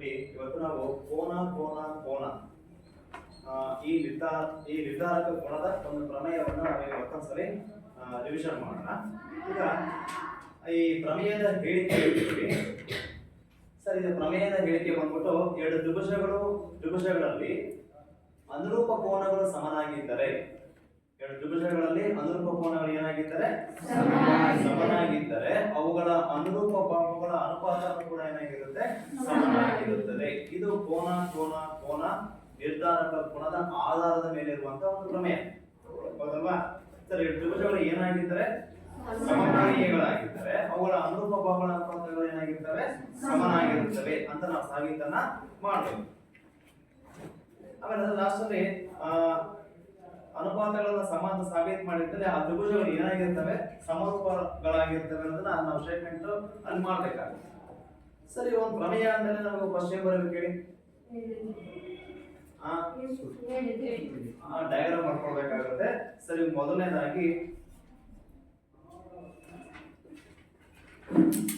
ನೋಡಿ ಇವತ್ತು ನಾವು ಕೋನ ಕೋನ ಕೋನ ಈ ನಿರ್ಧಾರಕ ಕೋನದ ಒಂದು ಪ್ರಮೇಯವನ್ನು ನಾವು ಮತ್ತೊಂದ್ಸರಿ ರಿವಿಷನ್ ಮಾಡೋಣ. ಈಗ ಈ ಪ್ರಮೇಯದ ಹೇಳಿಕೆ ಹೇಳ್ತೀವಿ ಸರ್. ಇದು ಪ್ರಮೇಯದ ಹೇಳಿಕೆ ಬಂದ್ಬಿಟ್ಟು ಎರಡು ತ್ರಿಭುಜಗಳಲ್ಲಿ ಅನುರೂಪ ಕೋನಗಳು ಸಮನಾಗಿದ್ದರೆ, ಎರಡು ತ್ರಿಭುಜಗಳಲ್ಲಿ ಅನುರೂಪ ಕೋನಗಳು ಏನಾಗಿದ್ದರೆ ಸಮನಾಗಿದ್ದರೆ ಅವುಗಳ ಅನುರೂಪ ಬಾಹುಗಳ ಅನುಪಾತವನ್ನು ಕೂಡ ಏನಾಗಿರುತ್ತೆ ಸಮನಾಗಿರುತ್ತದೆ. ಇದು ಕೋನ ಕೋನ ಕೋನ ನಿರ್ಧಾರಕ ಕೋನದ ಆಧಾರದ ಮೇಲೆ ಇರುವಂತಹ ಒಂದು ಪ್ರಮೇಯ, ಹೌದಲ್ವಾ ಸರ್? ಎರಡು ತ್ರಿಭುಜಗಳು ಏನಾಗಿದ್ದರೆ ಸಮಕೋನೀಯಗಳಾಗಿದ್ದರೆ ಅವುಗಳ ಅನುರೂಪ ಬಾಹುಗಳ ಅನುಪಾತಗಳು ಏನಾಗಿರ್ತವೆ ಸಮನಾಗಿರುತ್ತವೆ ಅಂತ ನಾವು ಸಾಬೀತನ್ನ ಮಾಡಬೇಕು. ಆಮೇಲೆ ಲಾಸ್ಟ್ ಅಲ್ಲಿ ಅನುಪಾತಗಳನ್ನ ಸಮ ಅಂತ ಸಾಬೀತು ಮಾಡಿದ್ರೆ ಆ ತ್ರಿಭುಜಗಳು ಏನಾಗಿರ್ತವೆ ಸಮರೂಪಗಳಾಗಿರ್ತವೆ ಅನ್ನೋದನ್ನ ನಾವು ಸ್ಟೇಟ್ಮೆಂಟ್ ಅಲ್ಲಿ ಮಾಡ್ಬೇಕಾಗುತ್ತೆ. ಸರಿ, ಒಂದು ಪ್ರಮೇಯ ಅಂದ್ರೆ ನಾವು ಫಸ್ಟ್ ಏನ್ ಬರಬೇಕು ಹೇಳಿ? ಡಯಾಗ್ರಾಮ್ ಮಾಡ್ಕೊಳ್ಬೇಕಾಗುತ್ತೆ. ಸರಿ, ಮೊದಲನೇದಾಗಿ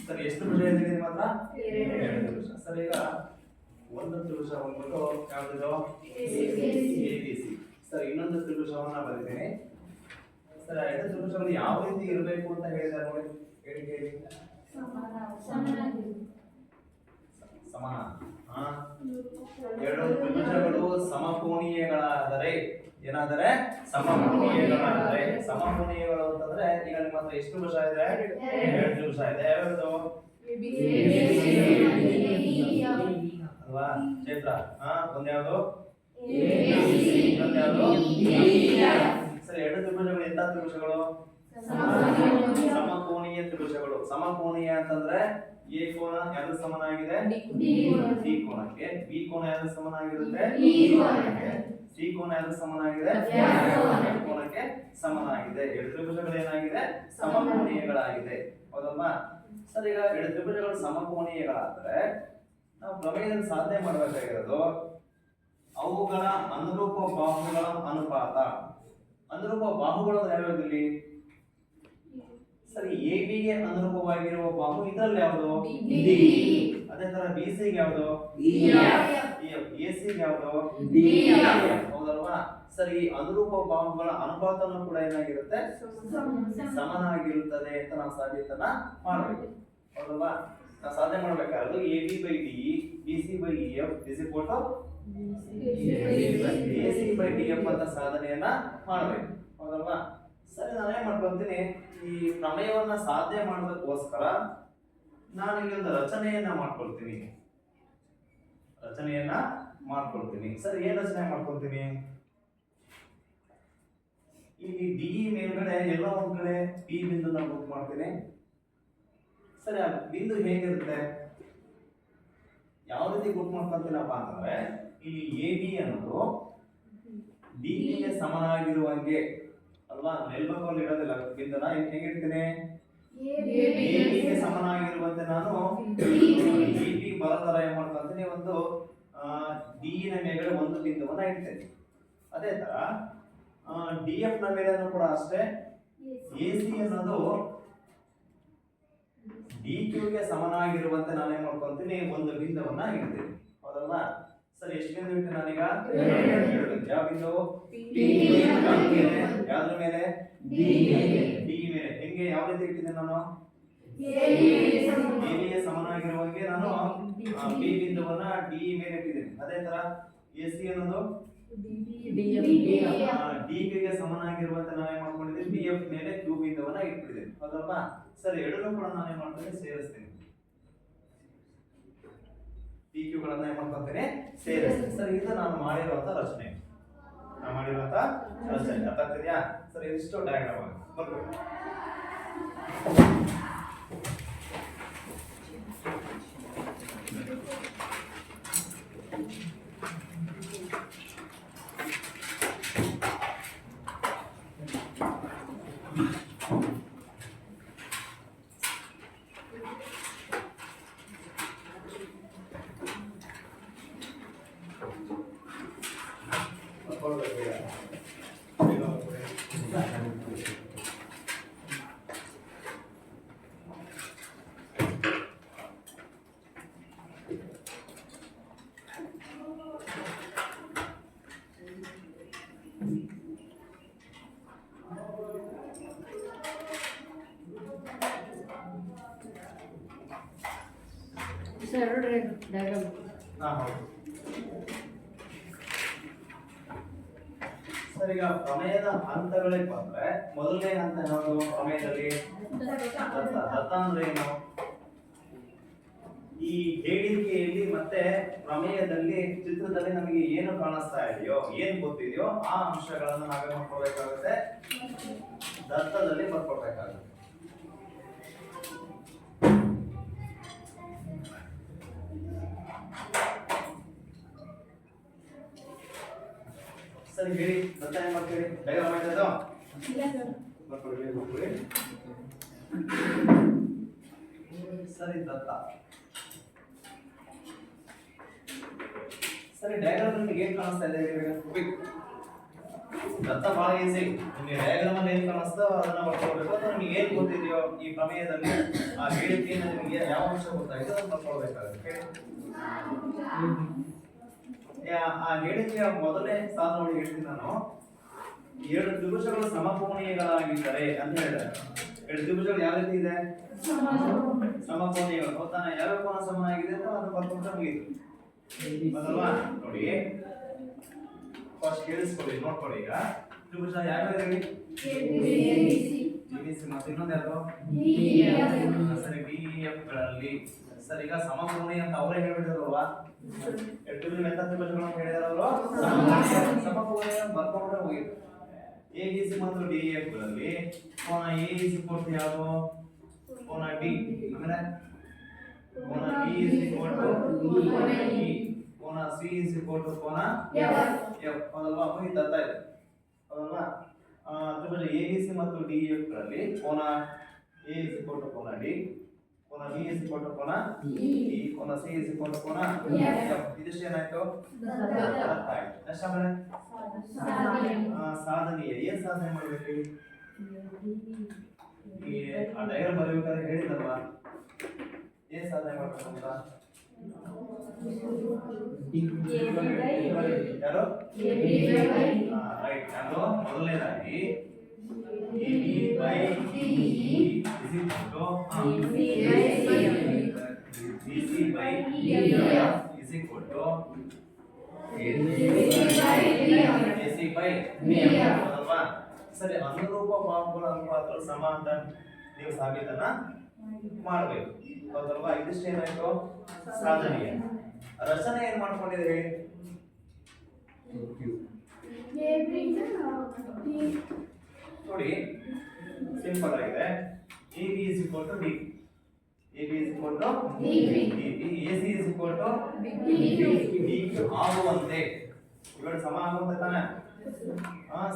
ಸರಿ ಎಷ್ಟು ತ್ರಿಭುಜ ಇದೆ ನಿಮ್ಮ ಹತ್ರ? ಎರಡು ತ್ರಿಭುಜ. ಸರಿ, ಈಗ ಒಂದು ತ್ರಿಭುಜ ಬಂದ್ಬಿಟ್ಟು ಯಾವ್ದು? ಎಬಿಸಿ. ಸರ್, ಇನ್ನೊಂದು ತ್ರಿಭುಜವನ್ನ ಬರೀತೀನಿ. ಸರ್, ಎರಡು ತ್ರಿಭುಜಗಳು ಯಾವ ರೀತಿ ಇರಬೇಕು ಅಂತ ಹೇಳಿದ್ದಾರೆ ನೋಡಿ, ಹೇಳಿ. ಸಮಾನ. ಎರಡು ತ್ರಿಭುಜಗಳು ಸಮಕೋನೀಯಗಳಾದರೆ ಏನಾದರೆ ಸಮಕೋನೀಯಗಳಾದರೆ, ಸಮಕೋನೀಯಗಳು ಅಂತಂದ್ರೆ ಈಗ ನಿಮ್ಮ ಹತ್ರ ಎಷ್ಟು ತ್ರಿಭುಜ ಇದೆ? ಎರಡು ತ್ರಿಭುಜ ಇದೆ. ಯಾವ್ಯಾವುದು ಅಲ್ವಾ ಚೈತ್ರ? ಒಂದ್ಯಾವ್ದು? ಸರಿ, ಎರಡು ತ್ರಿಭುಜಗಳು ಎಂತ ತ್ರಿಭುಜಗಳು? ಸಮಕೋನೀಯ ತ್ರಿಭುಜಗಳು. ಸಮಕೋನೀಯ ಅಂತಂದ್ರೆ ಎ ಕೋನ ಯಾವ್ದು ಸಮನಾಗಿದೆ? ಡಿ ಕೋನಕ್ಕೆ. ಬಿ ಕೋನ ಯಾವ್ದು ಸಮನಾಗಿರುತ್ತೆ? ಸಿ ಕೋನ ಯಾವ್ದು ಸಮನಾಗಿದೆ? ಕೋನಕ್ಕೆ ಸಮನಾಗಿದೆ. ಎರಡು ತ್ರಿಭುಜಗಳು ಏನಾಗಿದೆ? ಸಮಕೋನೀಯಗಳಾಗಿದೆ, ಹೌದಲ್ವಾ? ಸರ್, ಈಗ ಎರಡು ತ್ರಿಭುಜಗಳು ಸಮಕೋನೀಯಗಳಾದ್ರೆ ನಾವು ಪ್ರಮೇಯದಲ್ಲಿ ಸಾಧನೆ ಮಾಡಬೇಕಾಗಿರೋದು ಅವುಗಳ ಅನುರೂಪ ಬಾಹುಗಳ ಅನುಪಾತ. ಅನುರೂಪ ಬಾಹುಗಳು ಯಾವ್ಯಾವ್ದಿಲ್ಲಿ? ಸರಿ, ಎ ಬಿ ಗೆ ಅನುರೂಪವಾಗಿರುವ ಬಾಹು ಇದರಲ್ಲಿ ಯಾವುದು? ಅದೇ ತರ ಬಿ ಸಿ ಗೆ ಯಾವುದು? ಎ ಸಿ ಗೆ ಯಾವುದು? ಹೌದಲ್ವಾ? ಸರಿ, ಅನುರೂಪ ಬಾಹುಗಳ ಅನುಪಾತನೂ ಕೂಡ ಏನಾಗಿರುತ್ತೆ? ಸಮನಾಗಿರುತ್ತದೆ ಅಂತ ನಾವು ಸಾಬೀತನ್ನ ಮಾಡಬೇಕು, ಹೌದಲ್ವಾ? ನಾವು ಸಾಧನೆ ಮಾಡಬೇಕಾದ್ರೆ A B by D, B C by F is equal to A C by D F ಅಂತ ಸಾಧನೆಯನ್ನ ಮಾಡಬೇಕು, ಹೌದಲ್ವಾ? ಸರಿ, ನಾನೇನ್ ಮಾಡ್ಕೊಂತೀನಿ, ಈ ಪ್ರಮೇಯವನ್ನ ಸಾಧನೆ ಮಾಡೋದಕ್ಕೋಸ್ಕರ ನಾನು ಇಲ್ಲಿ ಒಂದು ರಚನೆಯನ್ನ ಮಾಡ್ಕೊಳ್ತೀನಿ. ಸರಿ, ಏನ್ ರಚನೆ ಮಾಡ್ಕೊಳ್ತೀನಿ? ಇಲ್ಲಿ ಡಿ ಮೇಲ್ಗಡೆ ಎಲ್ಲೋ ಒಂದ್ ಕಡೆ ಪಿ ಬಿಂದು ನಾನು ಬುಕ್ ಮಾಡ್ತೀನಿ. ಸರಿ, ಆ ಬಿಂದು ಹೇಗಿರುತ್ತೆ? ಯಾವ ರೀತಿ ಗುರ್ತು ಮಾಡ್ಕೊಂತೀನಪ್ಪ ಅಂತಂದ್ರೆ ಇಲ್ಲಿ ಎ ಬಿ ಅನ್ನೋದು ಡಿ ಗೆ ಸಮನಾಗಿರುವಂಗೆ ಅಲ್ವಾ? ನೆಲ್ಬಕಲ್ಲಿ ಇಡೋದಿಲ್ಲ ಬಿಂದುನ. ಹೇಗಿಡ್ತೀನಿ? ಎ ಬಿ ಗೆ ಸಮನಾಗಿರುವಂತೆ ನಾನು ಡಿ ಬಿ ಬಲದರ ಏನ್ ಮಾಡ್ಕೊಂತೀನಿ, ಒಂದು ಡಿ ನ ಮೇಲೆ ಒಂದು ಬಿಂದುವನ್ನ ಇಡ್ತೇನೆ. ಅದೇ ತರ ಡಿ ಎಫ್ ನ ಮೇಲೆ ಕೂಡ ಅಷ್ಟೇ ಎ ಸಿ ಅನ್ನೋದು ಡಿ ಕ್ಯೂ ಗೆ ಸಮನಾಗಿರುವಂತೆ ನಾನೇನ್ ಮಾಡ್ಕೊಂತೀನಿ, ಒಂದು ಬಿಂದುವನ್ನ ಇಡ್ತೀನಿ, ಹೌದಲ್ವಾ? ಸರಿ, ಎಷ್ಟು ಬಿಂದು ಇಟ್ಟು ನಾನೀಗ? ಎರಡು ಬಿಂದು. ಯಾವ ಬಿಂದು? ಯಾವ್ದ್ರ ಮೇಲೆ? ಡಿ ಮೇಲೆ. ಹೆಂಗೆ, ಯಾವ ರೀತಿ ಇಟ್ಟಿದ್ದೆ ನಾನು? ಎ ಗೆ ಸಮನಾಗಿರುವಂಗೆ ನಾನು ಬಿ ಬಿಂದುವನ್ನ ಡಿ ಮೇಲೆ ಇಟ್ಟಿದ್ದೀನಿ. ಅದೇ ತರ ಎ ಸಿ ಅನ್ನೋದು ಡಿ ಗೆ ಸಮನಾಗಿರುವಂತೆ ನಾವೇನ್ ಮಾಡ್ಕೊಂಡಿದ್ದೀನಿ, ಡಿ ಎಫ್ ಮೇಲೆ ಕ್ಯೂ ಬಿಂದುವನ್ನ ಇಟ್ಬಿಟ್ಟಿದ್ದೀನಿ, ಹೌದಲ್ವಾ? ಸರಿ, ಎರಡನ್ನೂ ಕೂಡ ನಾನೇನ್ ಮಾಡ್ತೀನಿ, ಸೇರಿಸ್ತೀನಿ. ಪಿ ಕ್ಯೂ ಗಳನ್ನ ಏನ್ ಮಾಡ್ಕೊಂತೀನಿ, ಸೇರಿಸ್ತೀನಿ. ಸರಿ, ಇದು ನಾನು ಮಾಡಿರುವಂತ ರಚನೆ. ಅರ್ಥ ಆಗ್ತಿದ್ಯಾ? ಸರಿ, ಇಷ್ಟು ಡಯಾಗ್ರಾಮ್ ಬರ್ಬೇಕು. ಸರ್ ನೋಡ್ರಿ ಡಯಾಗ್ರಾಮ್. ಹೌದು ಸರ್. ಈಗ ಪ್ರಮೇಯದ ಹಂತಗಳಿಗೆ ಬಂದ್ರೆ ಮೊದಲನೇ ಹಂತ ಯಾವುದು ಪ್ರಮೇಯದಲ್ಲಿ? ದತ್ತ ಅಂದ್ರೆ ಏನು? ಈ ಹೇಳಿಕೆಯಲ್ಲಿ ಮತ್ತೆ ಪ್ರಮೇಯದಲ್ಲಿ ಚಿತ್ರದಲ್ಲಿ ನಮಗೆ ಏನು ಕಾಣಿಸ್ತಾ ಇದೆಯೋ, ಏನು ಗೊತ್ತಿದೆಯೋ ಆ ಅಂಶಗಳನ್ನು ನಾವೇ ಮಾಡ್ಕೊಳ್ಬೇಕಾಗುತ್ತೆ, ದತ್ತದಲ್ಲಿ ಬರ್ಕೊಳ್ಬೇಕಾಗುತ್ತೆ. ಸರಿ ಹೇಳಿ, ದತ್ತ ಏನ್ ಮಾಡ್ತೀವಿ? ಡಯಾಗ್ರಾಮ್ ಆಯ್ತದ? ಬರ್ಕೊಳ್ಳಿ. ಸರಿ ದತ್ತ. ಸರಿ ಡಯಾಗ್ರಾಮ್ ನಿಮಗೆ ಏನ್ ಕಾಣಿಸ್ತಾ ಇದೆ? ದತ್ತ ಬಹಳ ಈಸಿ. ನಿಮಗೆ ಡಯಾಗ್ರಾಮ್ ಅಲ್ಲಿ ಏನ್ ಕಾಣಿಸ್ತೋ ಅದನ್ನ ಬರ್ಕೊಳ್ಬೇಕು. ಅಥವಾ ನಿಮಗೆ ಏನ್ ಗೊತ್ತಿದೆಯೋ ಈ ಪ್ರಮೇಯದಲ್ಲಿ ಆ ಹೇಳಿಕೆಯನ್ನು ನಿಮಗೆ ಯಾವ ಅಂಶ ಗೊತ್ತಾಗಿದೆ ಅದನ್ನ ಬರ್ಕೊಳ್ಬೇಕಾಗುತ್ತೆ. ಆ ಹೇಳಿಕೆಯ ಮೊದಲನೇ ಸಾಲು ನೋಡಿ ಹೇಳ್ತೀನಿ ನಾನು. ಎರಡು ತ್ರಿಭುಜಗಳು ಸಮಕೋನೀಯಗಳಾಗಿದ್ದರೆ ಅಂತ ಹೇಳಿದ್ದಾರೆ. ಎರಡು ತ್ರಿಭುಜಗಳು ಯಾವ ರೀತಿ ಇದೆ? ಸಮಕೋನೀಯಗಳು. ಗೊತ್ತಾನ? ಯಾವ ಕೋನ ಸಮನಾಗಿದೆ ಅಂತ ಅದನ್ನ ಬರ್ಕೊಂಡ್ರೆ ಮುಗಿತು ಅಲ್ವಾ? ನೋಡಿ ಫಸ್ಟ್ ಕೇಳಿಸ್ಕೊಳ್ಳಿ, ನೋಡ್ಕೊಳ್ಳಿ. ಈಗ ತ್ರಿಭುಜ ಯಾವ ಹೇಳಿ? ABC ಮತ್ತು ಇನ್ನೊಂದು ಯಾವುದು? ಸರಿ DEF ಗಳಲ್ಲಿ. ಸರಿ ಈಗ ಸಮಕೋನೀಯ ಅಂತ ಅವರೇ ಹೇಳ್ಬಿಟ್ಟಿದ್ರಲ್ವಾ? ಎರಡು ತ್ರಿಭುಜಗಳು ಅಂತ ಹೇಳಿದಾರೆ ಅವರು. ಸಮಕೋನೀಯ ಬರ್ಕೊಂಡ್ರೆ ಹೋಗಿತ್ತು. ABC ಮತ್ತು DEF ಗಳಲ್ಲಿ ಕೋನ A is equal to ಯಾವುದು? ಕೋನ D. ಆಮೇಲೆ ಕೋನ B is equal to ಕೋನ E. ಕೋನ C is equal to ಕೋನ F. ಹೌದಲ್ವಾ? ಮುಗಿತು, ಅರ್ಥ ಇದೆ ಹೌದಲ್ವಾ? ತ್ರಿಭುಜ ABC ಮತ್ತು DEF ಗಳಲ್ಲಿ ಕೋನ A is equal to ಕೋನ D, ಕೋನ B is equal to ಕೋನ E, ಕೋನ C is equal to ಕೋನ F. ಇದಿಷ್ಟು ಏನಾಯ್ತು? ಅರ್ಥ ಆಯ್ತು. ನೆಕ್ಸ್ಟ್ ಆಮೇಲೆ ಸಾಧನೀಯ. ಏನ್ ಸಾಧನೆ ಮಾಡ್ಬೇಕು? ಈ ಆ ಡಯಾಗ್ರಾಮ್ ಬರೆಯಬೇಕಾದ್ರೆ ಹೇಳಿದಲ್ವಾ ಏನ್ ಸಾಧನೆ ಮಾಡ್ಬೇಕು ಅಂತ? ಯಾರು? ರೈಟ್. ಯಾರು? ಮೊದಲನೇದಾಗಿ AB by DE is equal to BC by EF is equal to AC by BF. ಹೌದಲ್ವಾ? ಸರಿ, ಅನುರೂಪ ಬಾಹುಗಳ ಅನುಪಾತಗಳು ಸಮ ಅಂತ ನೀವು ಸಾಬೀತನ್ನ ಮಾಡಬೇಕು. ಹೌದಲ್ವಾ? ಇದಿಷ್ಟು ಏನಾಯ್ತು? ಸಾಧನೀಯ. ರಚನೆ ಏನ್ ಮಾಡ್ಕೊಂಡಿದೆ ಹೇಳಿ? ನೋಡಿ ಸಿಂಪಲ್ ಆಗಿದೆ. AB is equal to DP, AB is equal to DP, AC is equal to DQ ಆಗುವಂತೆ ಇವೆರಡು ಸಮ ಆಗುವಂತೆ ತಾನೆ?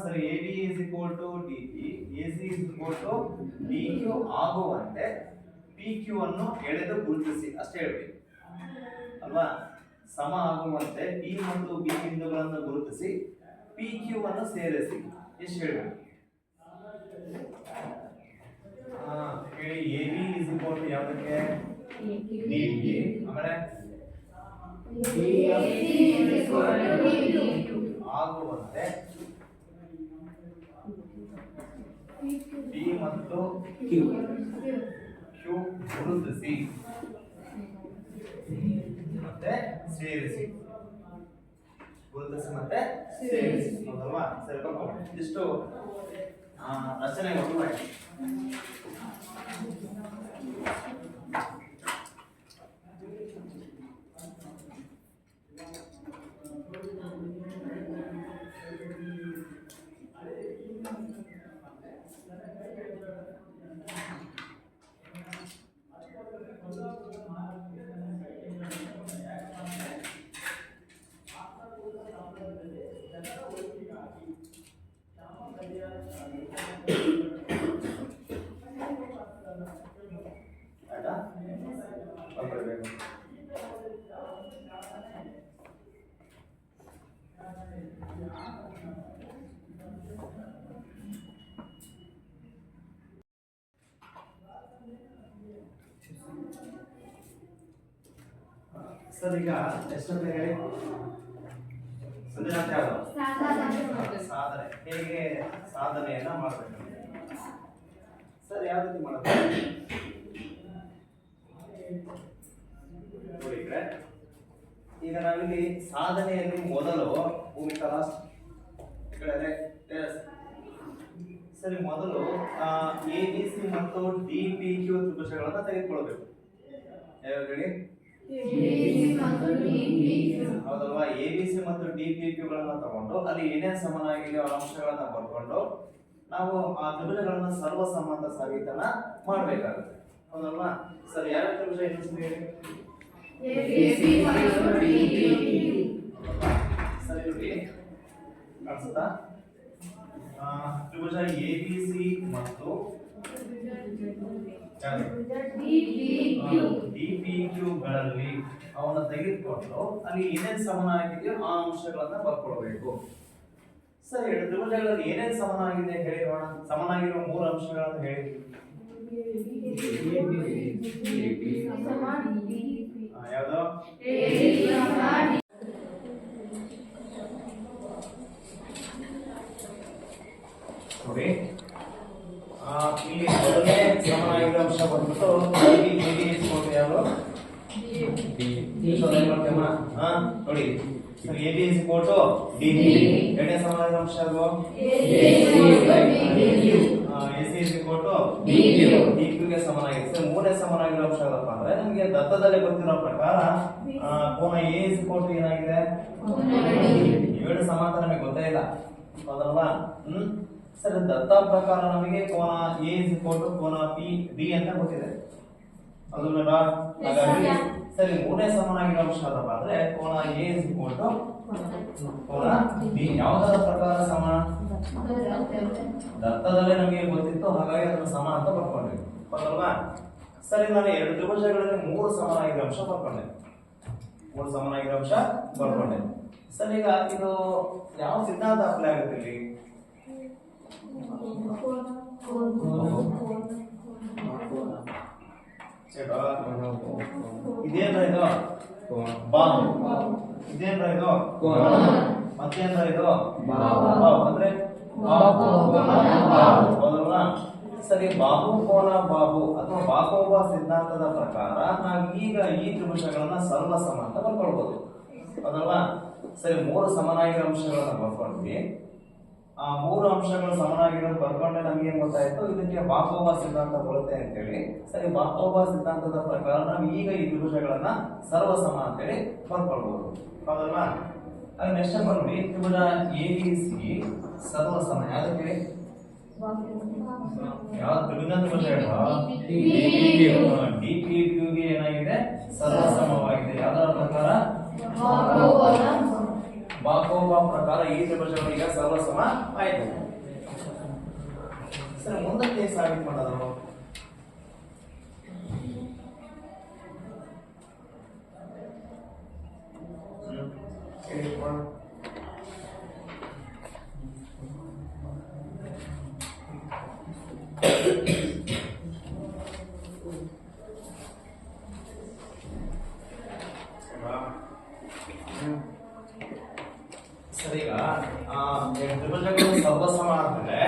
ಸರಿ. AB is equal to DP, AC is equal to DQ ಆಗುವಂತೆ PQ ಅನ್ನು ಎಳೆದು ಗುರುತಿಸಿ ಅಷ್ಟೇ ಹೇಳ್ಬೇಕು ಅಲ್ವಾ? ಸಮ ಆಗುವಂತೆ P ಮತ್ತು B ಬಿಂದುಗಳನ್ನು ಗುರುತಿಸಿ PQ ಅನ್ನು ಸೇರಿಸಿ ಎಷ್ಟು ಹೇಳ್ಬೇಕು? ಹೇಳಿ. AB is equal to ಯಾವುದಕ್ಕೆ? DP. ಆಮೇಲೆ ಆಗುವಂತೆ P ಮತ್ತು Q ಗುರುತಿಸಿ ಮತ್ತೆ ಸೇರಿಸಿ. ಗುರುತಿಸಿ ಮತ್ತೆ ಸೇರಿಸಿ. ಹೌದಲ್ವಾ? ಸರಿ, ಬರ್ಕೊಂಡು ಇಷ್ಟು ರಚನೆ ಆಯ್ತು. ಸರ್ ಈಗ ಎಷ್ಟಂತ ಹೇಳಿ? ಸಂಜನಾ ಯಾವುದು? ಸಾಧನೆ. ಹೇಗೆ ಸಾಧನೆಯನ್ನ ಮಾಡಬೇಕು ಸರ್? ಯಾವ ರೀತಿ ಮಾಡಬೇಕು? ಈಗ ನಾವಿಲ್ಲಿ ಸಾಧನೆಯಲ್ಲಿ ಮೊದಲು ಭೂಮಿಕಲ ಸರಿ, ಮೊದಲು ABC ಮತ್ತು DPQ ತ್ರಿಭುಜಗಳನ್ನ ತೆಗೆದುಕೊಳ್ಬೇಕು. ಯಾವ್ಯಾವ ಹೇಳಿ? ಹೌದಲ್ವಾ? ABC ಮತ್ತು DPQ ಗಳನ್ನ ತಗೊಂಡು ಅಲ್ಲಿ ಏನೇನು ಸಮನಾಗಿದೆಯೋ ಆ ಅಂಶಗಳನ್ನ ಬರ್ಕೊಂಡು ನಾವು ಆ ತ್ರಿಭುಜಗಳನ್ನ ಸರ್ವ ಸಮ ಅಂತ ಸಾಬೀತನ್ನ ಮಾಡ್ಬೇಕಾಗುತ್ತೆ. ಹೌದಲ್ವಾ? ಸರಿ, ಯಾವ ತ್ರಿಭುಜ ಇನ್ನೊಂದ್ಸರಿ ಹೇಳಿ? ಸರಿ ನೋಡಿ, ಕಾಣಿಸುತ್ತಾ? ತ್ರಿಭುಜ ABC ಮತ್ತು DPQ ಗಳಲ್ಲಿ ಅವನ್ನ ತೆಗೆದುಕೊಂಡು ಅಲ್ಲಿ ಏನೇನು ಸಮನಾಗಿದೆಯೋ ಆ ಅಂಶಗಳನ್ನ ಬರ್ಕೊಳ್ಬೇಕು. ಸರಿ, ತ್ರಿಭುಜಗಳಲ್ಲಿ ಏನೇನು ಸಮನಾಗಿದೆ ಹೇಳಿ ನೋಡೋಣ. ಸಮನಾಗಿರುವ ಮೂರು ಅಂಶಗಳನ್ನು ಹೇಳಿ. ಯಾವ್ದು? ನೋಡಿ, ಇಲ್ಲಿ ಮೊದಲನೇ ಸಮನಾಗಿರೋ ಅಂಶ ಬಂದ್ಬಿಟ್ಟು ಯಾವುದು? ನೋಡಿ, AB is equal to DP. ಎರಡನೇ ಸಮನಾಗಿರೋ ಅಂಶ ಅದು AC is equal to DQ ಗೆ ಸಮನಾಗಿದೆ. ಸರ್, ಮೂರನೇ ಸಮನಾಗಿರೋ ಅಂಶ ಯಾವ್ದಪ್ಪ ಅಂದ್ರೆ ನಮಗೆ ದತ್ತದಲ್ಲಿ ಗೊತ್ತಿರೋ ಪ್ರಕಾರ ಕೋನ A is equal to ಏನಾಗಿದೆ? 7 ಸಮಾಂತರ ನಮಗೆ ಗೊತ್ತೇ ಇಲ್ಲ, ಹೌದಲ್ವಾ? ಸರ್, ದತ್ತ ಪ್ರಕಾರ ನಮಗೆ ಕೋನ A is equal to ಕೋನ B ಅಂತ ಗೊತ್ತಿದೆ, ಹೌದಲ್ವಾ? ಹಾಗಾಗಿ ಸರಿ, ಮೂರನೇ ಸಮನಾಗಿರೋ ಅಂಶ ಯಾವ್ದಪ್ಪ ಅಂದ್ರೆ ಕೋನ A is equal to ಕೋನ B. ಯಾವುದರ ಪ್ರಕಾರ ಸಮ? ದತ್ತದಲ್ಲೇ ನಮಗೆ ಗೊತ್ತಿತ್ತು, ಹಾಗಾಗಿ ಅದನ್ನು ಸಮ ಅಂತ ಬರ್ಕೊಂಡ್ವಿ, ಹೌದಲ್ವಾ? ಸರಿ, ನಾನು ಎರಡು ತ್ರಿಭುಜಗಳಲ್ಲಿ ಮೂರು ಸಮನಾಗಿರೋ ಅಂಶ ಬರ್ಕೊಂಡೆ. ಸರಿ, ಈಗ ಇದು ಯಾವ ಸಿದ್ಧಾಂತ ಅಪ್ಲೈ ಆಗುತ್ತೆ ಇಲ್ಲಿ? ಇದೇನ್ರ ಇದು? ಬಾಹು. ಇದೇನ್ರ ಇದು? ಮತ್ತೇನ್ರ ಇದು? ಅಂದ್ರೆ ಹೌದಲ್ವಾ? ಸರಿ, ಬಾಹು ಕೋನ ಬಾಹು ಅಥವಾ ಬಾಹೋಬ ಸಿದ್ಧಾಂತದ ಪ್ರಕಾರ ನಾವು ಈಗ ಈ ತ್ರಿಭುಜಗಳನ್ನ ಸರ್ವ ಸಮ ಅಂತ ಬರ್ಕೊಳ್ಬಹುದು, ಹೌದಲ್ವಾ? ಸರಿ, ಮೂರು ಸಮನಾಗಿರೋ ಅಂಶಗಳನ್ನ ಬರ್ಕೊಂಡ್ವಿ. ಆ ಮೂರು ಅಂಶಗಳು ಸಮನಾಗಿರೋದು ಬರ್ಕೊಂಡ್ರೆ ನಮ್ಗೆ ಏನ್ ಗೊತ್ತಾಯ್ತು? ಇದಕ್ಕೆ ಬಾಹೋಬ ಸಿದ್ಧಾಂತ ಬರುತ್ತೆ ಅಂತೇಳಿ. ಸರಿ, ಬಾಹೋಬ ಸಿದ್ಧಾಂತದ ಪ್ರಕಾರ ನಾವು ಈಗ ಈ ತ್ರಿಭುಜಗಳನ್ನ ಸರ್ವ ಸಮ ಅಂತೇಳಿ ಬರ್ಕೊಳ್ಬಹುದು, ಹೌದಲ್ವಾ? ಹಾಗೆ ನೆಕ್ಸ್ಟ್ ಬಂದ್ವಿ ತ್ರಿಭುಜ ABC ಸರ್ವ ಸಮ. ಯಾವ್ದಕ್ಕೆ? ಯಾವ ತ್ರಿಭುಜ ಹೇಳುವ? DPQ ಗೆ ಏನಾಗಿದೆ? ಸರ್ವ ಸಮವಾಗಿದೆ. ಯಾವ್ದರ ಪ್ರಕಾರ? ಬಾಹೋಬ ಪ್ರಕಾರ ಈ ತ್ರಿಭುಜಗಳು ಈಗ ಸರ್ವ ಸಮ ಆಯ್ತು. ಸರಿ, ಮುಂದಕ್ಕೆ ಸಾಬೀತು ಮಾಡೋದು. ಸರಿ, ಈಗ ತ್ರಿಭುಜಗಳು ಸರ್ವ ಸಮ ಆದ್ರೆ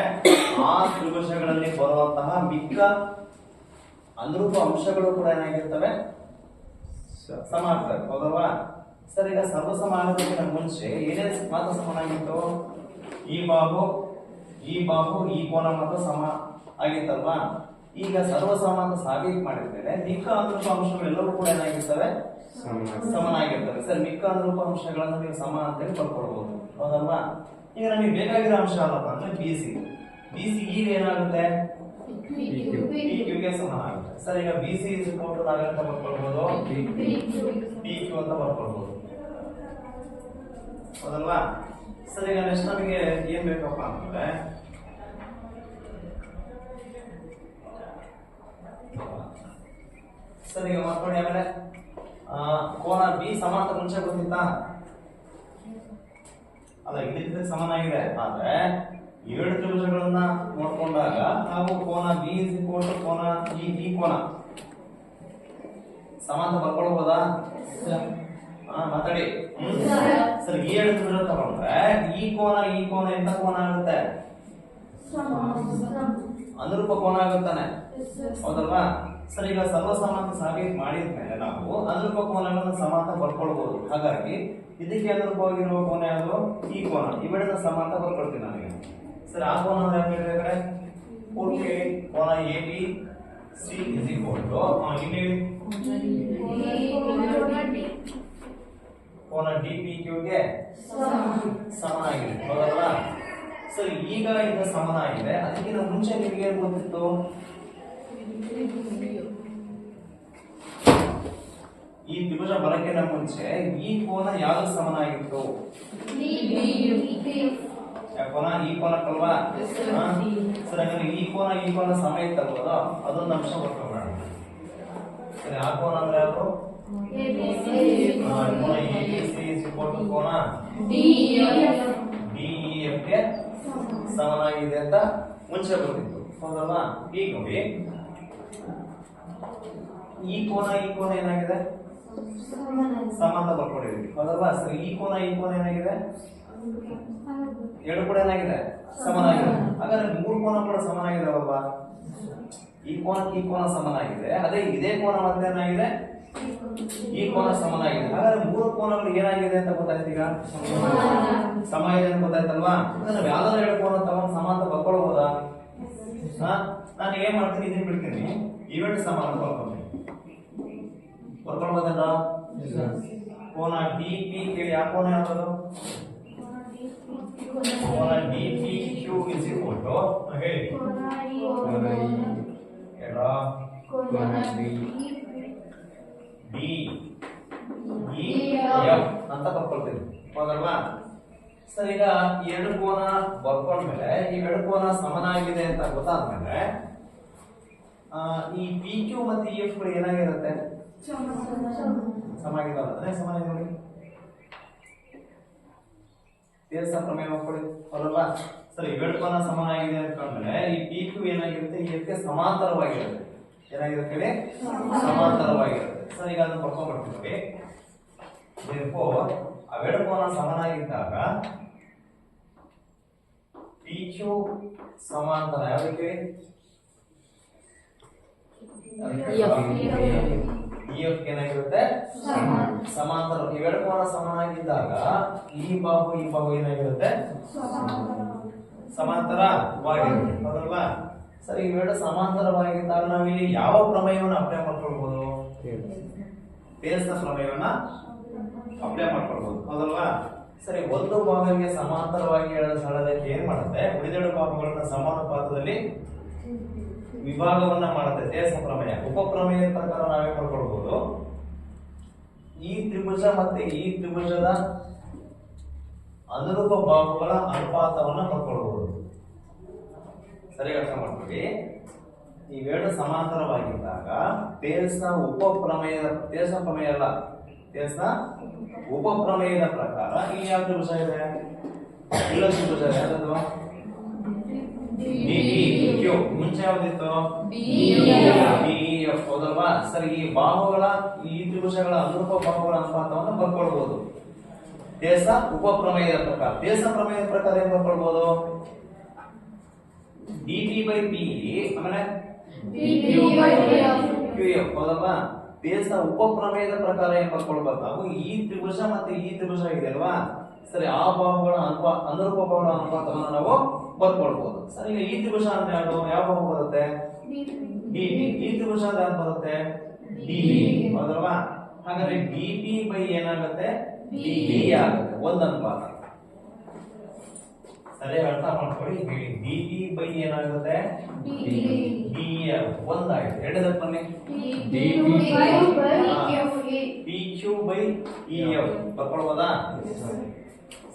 ಆ ತ್ರಿಭುಜಗಳಲ್ಲಿ ಬರುವಂತಹ ಮಿಕ್ಕ ಅನುರೂಪ ಅಂಶಗಳು ಕೂಡ ಏನಾಗಿರ್ತವೆ? ಸಮ ಆಗ್ತವೆ, ಹೌದಲ್ವಾ? ಸರ್, ಈಗ ಸರ್ವ ಸಮ ಆಗೋದಕ್ಕಿಂತ ಮುಂಚೆ ಏನೇನು ಮಾತ್ರ ಸಮನಾಗಿತ್ತು? ಈ ಬಾಹು ಈ ಕೋನ ಮಾತ್ರ ಸಮ ಆಗಿತ್ತಲ್ವಾ? ಈಗ ಸರ್ವ ಸಮ ಅಂತ ಸಾಬೀತು ಮಾಡಿದ್ಮೇಲೆ ಮಿಕ್ಕ ಅನುರೂಪ ಅಂಶಗಳೆಲ್ಲವೂ ಕೂಡ ಏನಾಗಿರ್ತವೆ? ಸಮನಾಗಿರ್ತವೆ. ಸರ್, ಮಿಕ್ಕ ಅನುರೂಪ ಅಂಶಗಳನ್ನು ನೀವು ಸಮ ಅಂತೇಳಿ ಬರ್ಕೊಳ್ಬಹುದು, ಹೌದಲ್ವಾ? ಈಗ ನಮಗೆ ಬೇಕಾಗಿರೋ ಅಂಶ ಅಲ್ಲಪ್ಪ ಅಂದ್ರೆ BC ಈಗ ಏನಾಗುತ್ತೆ? PQ ಗೆ ಸಮ ಆಗುತ್ತೆ. ಸರ್, ಈಗ BC ನಾವೆಂತ ಬರ್ಕೊಳ್ಬಹುದು? PQ ಅಂತ ಬರ್ಕೊಳ್ಬಹುದು, ಹೌದಲ್ವಾ? ಸರ್, ಈಗ ನೆಕ್ಸ್ಟ್ ನಮಗೆ ಏನ್ ಬೇಕಪ್ಪ ಅಂತಂದ್ರೆ ಸರ್, ಈಗ ಮಾಡ್ಕೊಳ್ಳಿ. ಆಮೇಲೆ ಕೋನ B ಸಮ ಅಂತ ಮುಂಚೆ ಗೊತ್ತಿತ್ತಾ? ಅಲ್ಲ, ಇದಕ್ಕೆ ಸಮನಾಗಿದೆ. ಆದ್ರೆ 7 ತ್ರಿಭುಜಗಳನ್ನ ನೋಡ್ಕೊಂಡಾಗ ನಾವು ಕೋನ B ಕೋನ ಈ ಕೋನ ಸಮ ಅಂತ ಬರ್ಕೊಳ್ಬಹುದಾ? ಮಾತಾಡಿ. ಸರ್, ಈ 7 ತ್ರಿಭುಜ ತಗೊಂಡ್ರೆ ಈ ಕೋನ ಎಂತ ಕೋನ ಆಗುತ್ತೆ? ಅನುರೂಪ ಕೋನ ಆಗುತ್ತಾನೆ, ಹೌದಲ್ವಾ? ಸರಿ, ಈಗ ಸರ್ವಸಮಾನ ಸಾಬೀತು ಮಾಡಿದ್ಮೇಲೆ ನಾವು ಅನುರೂಪ ಕೋನಗಳನ್ನು ಸಮ ಅಂತ ಬರ್ಕೊಳ್ಬಹುದು. ಹಾಗಾಗಿ ಇದಕ್ಕೆ ಅನುರೂಪವಾಗಿರುವ ಕೋನ ಯಾವುದು? ಈ ಕೋನ. ಇವೆರಡನ್ನ ಸಮ ಅಂತ ಬರ್ಕೊಳ್ತೀನಿ ನನಗೆ. ಸರಿ, ಆ ಕೋನ ಅಂದ್ರೆ ಯಾಕೆ ಹೇಳಿದ್ರೆ ಪೂರ್ತಿ ಕೋನ A B C is equal to ಇಲ್ಲಿ ಕೋನ ಡಿ ಪಿ ಕ್ಯೂಗೆ ಸಮನಾಗಿದೆ. ಹೌದಲ್ವಾ? ಸರಿ, ಈಗ ಇದು ಸಮನಾಗಿದೆ. ಅದಕ್ಕಿಂತ ಮುಂಚೆ ನಿಮಗೆ ಏನು ಗೊತ್ತಿತ್ತು? ಈ ತ್ರಿಭುಜ ಬರಕ್ಕಿಂತ ಮುಂಚೆ ಈ ಕೋನ ಯಾವ್ದು ಸಮನಾಗಿತ್ತು? ಕೋನ ಈ ಕೋನಕ್ಕಲ್ವಾ? ಸರಿ, ಹಾಗಾದ್ರೆ ಈ ಕೋನ ಸಮ ಇತ್ತಲ್ವಲ್ಲ, ಅದೊಂದು ಅಂಶ ಬರ್ಕೋಬೇಡ. ಸರಿ, ಆ ಕೋನ ಅಂದ್ರೆ ಯಾವುದು? ಕೋನ ಎಬಿಸಿ ಇಸ್ ಈಕ್ವಲ್ ಟು ಕೋನ ಡಿಇಎಫ್ ಗೆ ಸಮನಾಗಿದೆ ಅಂತ ಮುಂಚೆ ಬರ್ತಿತ್ತು. ಹೌದಲ್ವಾ? ಈಗ ನೋಡಿ, ಈ ಕೋನ ಏನಾಗಿದೆ? ಸಮ ಅಂತ ಬರ್ಕೊಂಡಿದ್ವಿ. ಹೌದಲ್ವಾ? ಸರಿ, ಈ ಕೋನ ಏನಾಗಿದೆ? ಎರಡು ಕೂಡ ಏನಾಗಿದೆ? ಸಮನಾಗಿದೆ. ಹಾಗಾದ್ರೆ ಮೂರು ಕೋನ ಕೂಡ ಸಮನಾಗಿದಾವಲ್ವಾ? ಈ ಕೋನ ಸಮನಾಗಿದೆ. ಅದೇ ಇದೇ ಕೋನ ಮತ್ತೆ ಏನಾಗಿದೆ? ಈ ಕೋನ ಸಮನಾಗಿದೆ. ಹಾಗಾದ್ರೆ ಮೂರು ಕೋನಗಳು ಏನಾಗಿದೆ ಅಂತ ಗೊತ್ತಾಯ್ತು. ಈಗ ಸಮ ಇದೆ ಅಂತ ಗೊತ್ತಾಯ್ತಲ್ವಾ? ನಾವು ಯಾವ್ದಾದ್ರು ಎರಡು ಕೋನ ತಗೊಂಡು ಸಮ ಅಂತ ಬರ್ಕೊಳ್ಬೋದಾ? ನಾನು ಏನ್ ಮಾಡ್ತೀನಿ, ಇದನ್ನ ಬಿಡ್ತೀನಿ, ಇವೆರಡು ಸಮ ಅಂತ ಬರ್ಕೊಳ್ಬೋದಲ್ಲ? ಕೋನ ಡಿ ಪಿ ಕೇಳಿ, ಯಾವ ಕೋನ ಯಾವುದು? ಕೋನ D P Q is equal to ಹೇಳಿ ಡಿ ಇ ಎಫ್ ಅಂತ ಬರ್ಕೊಳ್ತೀವಿ. ಹೌದಲ್ವಾ? ಸರ್, ಈಗ ಎರಡು ಕೋನ ಬರ್ಕೊಂಡ್ಮೇಲೆ ಈ ಎರಡು ಕೋನ ಸಮನಾಗಿದೆ ಅಂತ ಗೊತ್ತಾದ್ಮೇಲೆ ಈ ಪಿ ಕ್ಯೂ ಮತ್ತೆ ಇ ಎಫ್ ಗಳು ಏನಾಗಿರುತ್ತೆ? ಸಮಾಗಿದ್ದಾವೆ. ಸಮಾನ ನೋಡಿ, ತೀರ್ಥ ಪ್ರಮೇಯ ಮಾಡ್ಕೊಳ್ಳಿ. ಹೌದಲ್ವಾ? ಸರಿ, ಎರಡು ಕೋನ ಸಮನಾಗಿದೆ ಅಂದ್ಕೊಂಡ್ಮೇಲೆ ಈ ಪಿ ಕ್ಯೂ ಏನಾಗಿರುತ್ತೆ? ಈ ಎಫ್ ಗೆ ಸಮಾಂತರವಾಗಿರುತ್ತೆ. ಏನಾಗಿರುತ್ತೆ ಹೇಳಿ? ಸಮಾಂತರವಾಗಿರುತ್ತೆ. ಸರ್, ಈಗ ಅದನ್ನು ಬರ್ಕೊಂಡ್ಬಿಡ್ತೀವಿ. ಅವೆರಡು ಕೋನ ಸಮನಾಗಿದ್ದಾಗ ಪಿ ಕ್ಯೂ ಸಮಾಂತರ ಯಾವುದಕ್ಕೆ? ಇಎಫ್ ಏನಾಗಿರುತ್ತೆ? ಸಮಾಂತರ. ಇವೆರಡು ಕೋನ ಸಮನಾಗಿದ್ದಾಗ ಈ ಬಾಹು ಏನಾಗಿರುತ್ತೆ? ಸಮಾಂತರವಾಗಿರುತ್ತೆ. ಹೌದಲ್ವಾ? ಸರಿ, ಇವೆರಡು ಸಮಾಂತರವಾಗಿದ್ದಾಗ ನಾವು ಇಲ್ಲಿ ಯಾವ ಪ್ರಮೇಯವನ್ನು ಅಪ್ಲೈ ಮಾಡ್ಕೊಳ್ಬಹುದು? ಪೇರ್ಸ್ನ ಪ್ರಮೇಯವನ್ನ ಅಪ್ಲೈ ಮಾಡ್ಕೊಳ್ಬಹುದು. ಹೌದಲ್ವಾ? ಸರಿ, ಒಂದು ಭಾಗಕ್ಕೆ ಸಮಾಂತರವಾಗಿ ಹೇಳೋದಕ್ಕೆ ಏನ್ ಮಾಡುತ್ತೆ? ಉಳಿದೆರಡು ಭಾಗಗಳನ್ನ ಸಮಾನುಪಾತದಲ್ಲಿ ವಿಭಾಗವನ್ನ ಮಾಡುತ್ತೆ ಪೇರ್ಸ್ನ ಪ್ರಮೇಯ. ಉಪಪ್ರಮೇಯದ ಪ್ರಕಾರ ನಾವೇ ಮಾಡ್ಕೊಳ್ಬಹುದು. ಈ ತ್ರಿಭುಜ ಮತ್ತೆ ಈ ತ್ರಿಭುಜದ ಅನುರೂಪ ಬಾಹುಗಳ ಅನುಪಾತವನ್ನ ಮಾಡ್ಕೊಳ್ಬಹುದು. ಸರಿ, ಅರ್ಥ ಮಾಡ್ಕೊಳ್ಳಿ. ಇವೆರಡು ಸಮಾಂತರವಾಗಿದ್ದಾಗ ಪೇರ್ಸ್ನ ಉಪಪ್ರಮೇಯದ ಉಪಪ್ರಮೇಯದ ಪ್ರಕಾರ ಇಲ್ಲಿ ಯಾವ ತ್ರಿಭುಜ ಇದೆ? ಇಲ್ಲೊಂದು ತ್ರಿಭುಜ ಇದೆ. ಯಾವ್ದು? ಡಿಇಕ್ಯೂ. ಮುಂಚೆ ಯಾವ್ದಿತ್ತು? ಡಿಇಎಫ್. ಹೌದಲ್ವಾ? ಸರಿ, ಈ ತ್ರಿಭುಜಗಳ ಅನುರೂಪ ಬಾಹುಗಳ ಅನುಪಾತವನ್ನು ಬರ್ಕೊಳ್ಬಹುದು ಪೇರ್ಸ್ನ ಉಪಪ್ರಮೇಯದ ಪ್ರಕಾರ. ಪೇರ್ಸ್ನ ಪ್ರಮೇಯದ ಪ್ರಕಾರ ಏನ್ ಬರ್ಕೊಳ್ಬಹುದು? ಡಿಟಿ ಬೈ ಪಿ ಆಮೇಲೆ ಕ್ಯೂಎಫ್. ಹೌದಲ್ವಾ? ಪೇರ್ಸ್ನ ಉಪಪ್ರಮೇಯದ ಪ್ರಕಾರ ಏನ್ ಬರ್ಕೊಳ್ಬೇಕು? ನಾವು ಈ ತ್ರಿಭುಜ ಮತ್ತೆ ಈ ತ್ರಿಭುಜ ಇದೆ ಅಲ್ವಾ? ಸರಿ, ಆ ಬಾಹುಗಳ ಅನುರೂಪ ಬಾಹುಗಳ ಅನುಪಾತವನ್ನು ನಾವು ಬರ್ಕೊಳ್ಬಹುದು. ಸರಿ, ಈಗ ಈ ತ್ರಿಭುಜ ಅಂದ್ರೆ ಯಾವುದು? ಯಾವ ಬಾಹು ಬರುತ್ತೆ? ಡಿಪಿ. ಈ ತ್ರಿಭುಜ ಅಂದ್ರೆ ಯಾವ್ದು ಬರುತ್ತೆ? ಡಿಬಿ. ಹೌದಲ್ವಾ? ಹಾಗಾದ್ರೆ ಡಿಪಿ ಬೈ ಏನಾಗುತ್ತೆ? ಡಿಬಿ ಆಗುತ್ತೆ. ಒಂದು ಅನುಪಾತ. ಸರಿ, ಅರ್ಥ ಮಾಡ್ಕೊಳ್ಳಿ. ಹೇಳಿ, ಡಿಪಿ ಬೈ ಏನಾಗುತ್ತೆ? ಡಿಎಫ್. ಒಂದಾಗಿದೆ. ಎರಡನೇ ಬನ್ನಿ, ಪಿ ಕ್ಯೂ ಬೈ ಇಎಫ್ ಬರ್ಕೊಳ್ಬೋದಾ?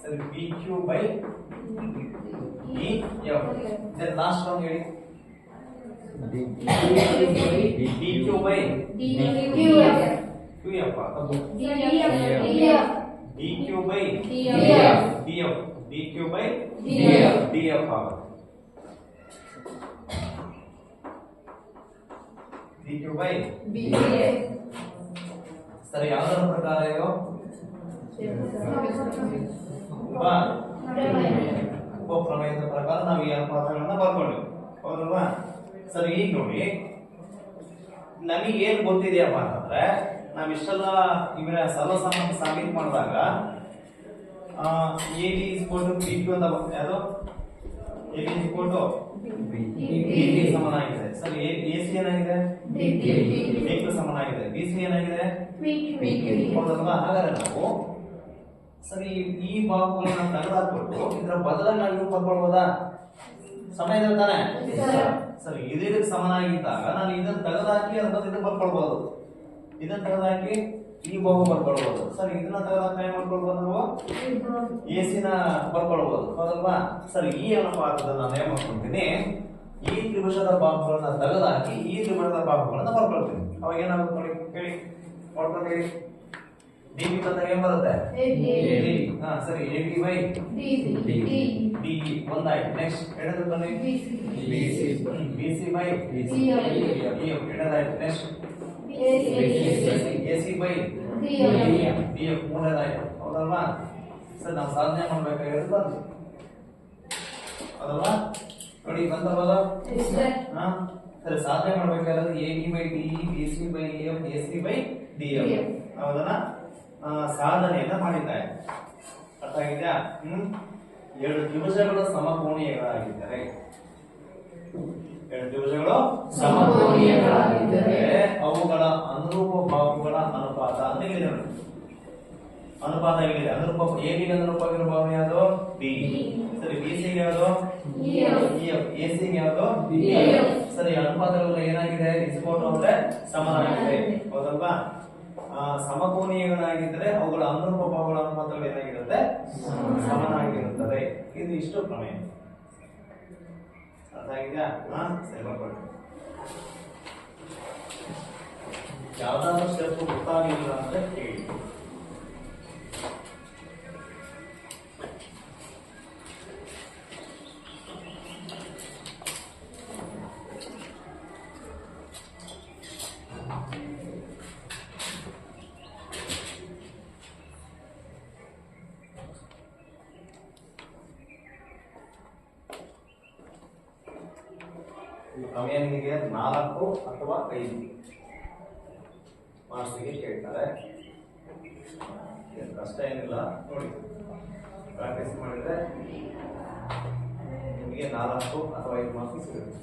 ಸರಿ, P Q by EF. Last one ಹೇಳಿ, D Q by QF. D Q by DF. D Q by DF ಆಗುತ್ತೆ. ಡಿ ಕ್ಯೂ ಬೈ ಸರಿ, ಯಾವ್ದರ ಪ್ರಕಾರ ಇದು? ಉಪಪ್ರಮೇಯದ ಪ್ರಕಾರ ನಾವು ಈ ಅನುಪಾತಗಳನ್ನ ಬರ್ಕೊಂಡ್ವಿ. ಹೌದಲ್ವಾ? ಸರಿ, ಈಗ ನೋಡಿ, ನಮಗೆ ಏನ್ ಗೊತ್ತಿದೆಯಪ್ಪ ಅಂತಂದ್ರೆ ನಾವಿಷ್ಟೆಲ್ಲ ಇವರ ಸರ್ವಸಮ್ಮತ ಸಾಬೀತು ಮಾಡಿದಾಗ ಎ ಬಿ ಇಸ್ಕೊಟ್ಟು ಬಿ ಕ್ಯೂ ಅಂತ ಯಾವುದು ಎ ಬಿ ಇಸ್ಕೊಟ್ಟು ಬಿ ಗೆ ಸಮನಾಗಿದೆ. ಸರ್ ಎ ಸಿ ಏನಾಗಿದೆ ಡಿ ಗೆ ಸಮನಾಗಿದೆ. ಬಿ ಸಿ ಏನಾಗಿದೆ ಹೌದಲ್ವಾ? ಹಾಗಾದ್ರೆ ನಾವು ಸರಿ ಈ ಭಾಗಗಳನ್ನ ತೆಗೆದಾಕ್ಬಿಟ್ಟು ಇದರ ಬದಲಾಗಿ ನಾವು ಇವು ಬರ್ಕೊಳ್ಬೋದಾ? ಸಮಯ ಇದೆ ತಾನೆ? ಸರಿ ಇದಕ್ಕೆ ಸಮನಾಗಿದ್ದಾಗ ನಾನು ಇದನ್ನ ತೆಗೆದಾಕಿ ಅದ್ರ ಇದನ್ನ ಬರ್ಕೊಳ್ಬಹುದು. ಇದನ್ನ ತೆಗೆದಾಕಿ ಈ ಬಾಹು ಬರ್ಕೊಳ್ಬಹುದು. ಸರಿ ಇದನ್ನ ತೆಗೆದಾಕ ಏನ್ ಮಾಡ್ಕೊಳ್ಬಹುದು? ನಾವು ಎ ಸಿ ನ ಬರ್ಕೊಳ್ಬಹುದು. ಹೌದಲ್ವಾ? ಸರಿ ಈ ಅನುಪಾತದ ನಾನು ಏನ್ ಮಾಡ್ಕೊಳ್ತೀನಿ? ಈ ತ್ರಿಭುಜದ ಬಾಹುಗಳನ್ನ ತೆಗೆದಾಕಿ ಈ ತ್ರಿಭುಜದ ಬಾಹುಗಳನ್ನ ಬರ್ಕೊಳ್ತೀನಿ. ಅವಾಗ ಏನಾಗುತ್ತೆ ನೋಡಿ ಹೇಳಿ ಮಾಡ್ಕೊಳ್ತೀವಿ. ಡಿ ಬಿ ಬಂದಾಗ ಏನ್ ಬರುತ್ತೆ? ಹಾ ಸರಿ ಎ ಡಿ ಬೈ ಡಿ ಒಂದಾಯ್ತು. ನೆಕ್ಸ್ಟ್ ಎಡದ ಬನ್ನಿ ಬಿ ಸಿ ಬೈ ಎಡದಾಯ್ತು. Next A C by D F ಮೂರದಾಯ್ತು. ಹೌದಲ್ವಾ? ಸರ್ ನಾವು ಸಾಧನೆ ಮಾಡ್ಬೇಕಾಗಿರೋದು ಬಂತು. ಹೌದಲ್ವಾ? ನೋಡಿ ಬಂದವಲ್ಲ? ಹಾ ಸರಿ ಸಾಧನೆ ಮಾಡ್ಬೇಕಾಗಿರೋದು A B by D B C by F A C by D F. ಹೌದಲ್ಲ? ಸಾಧನೆಯನ್ನ ಮಾಡಿದ್ದಾರೆ. ಅರ್ಥ ಆಗಿದ್ಯಾ? ಎರಡು ತ್ರಿಭುಜಗಳು ಸಮಕೋನೀಯಗಳಾಗಿದ್ದರೆ ಅವುಗಳ ಅನುರೂಪ ಬಾಹುಗಳ ಅನುಪಾತ ಅಂತ ಹೇಳಿದೆ. ಅನುಪಾತ ಹೇಳಿದೆ. ಅನುರೂಪ ಎ ಬಿ ಅನುರೂಪ ಆಗಿರೋ ಬಾಹು ಯಾವುದು? ಡಿ. ಸರಿ ಬಿ ಸಿ ಗೆ ಯಾವುದು? ಎ ಸಿ ಗೆ ಯಾವುದು? ಸರಿ ಅನುಪಾತಗಳು ಏನಾಗಿದೆ? ಇಸ್ಕೊಟ್ಟು ಅಂದ್ರೆ ಸಮನಾಗಿದೆ. ಹೌದಲ್ವಾ? ಸಮಕೋನೀಯಗಳಾಗಿದ್ದರೆ ಅವುಗಳ ಅನುರೂಪ ಬಾಹುಗಳ ಅನುಪಾತಗಳು ಏನಾಗಿರುತ್ತೆ? ಸಮನಾಗಿರುತ್ತದೆ. ಇದು ಇಷ್ಟು ಪ್ರಮೇಯ. ಅರ್ಥ ಆಗಿದೆಯಾ? ಸರಿ ಬರ್ಕೊಳ್ಳಿ. ಯಾವ್ದಾದ್ರು ಸ್ಟೆಪ್ ಗೊತ್ತಾಗಿಲ್ಲ ಅಂದ್ರೆ ಕೇಳಿ. ಪ್ರಮೇಯ ನಿಮಗೆ 4 ಅಥವಾ 5 ಮಾರ್ಕ್ಸ್ಗೆ ಕೇಳ್ತಾರೆ. ಕಷ್ಟ ಏನಿಲ್ಲ, ನೋಡಿ ಪ್ರಾಕ್ಟೀಸ್ ಮಾಡಿದ್ರೆ ನಿಮಗೆ 4 ಅಥವಾ 5 ಮಾರ್ಕ್ಸ್ ಸಿಗುತ್ತೆ.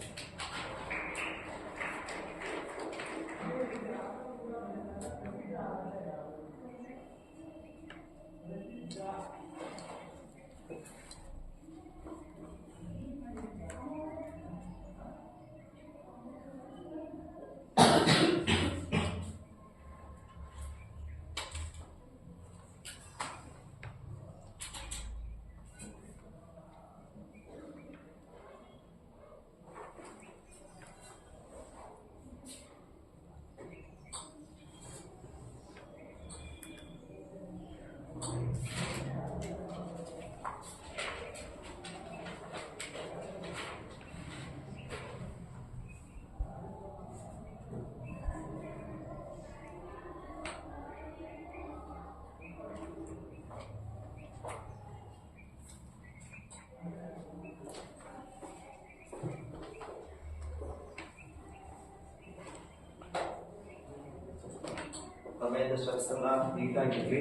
ಪ್ರಮೇಯದ ಸ್ಟೆಪ್ಸ್ ಎಲ್ಲ ನೀಟಾಗಿರಲಿ.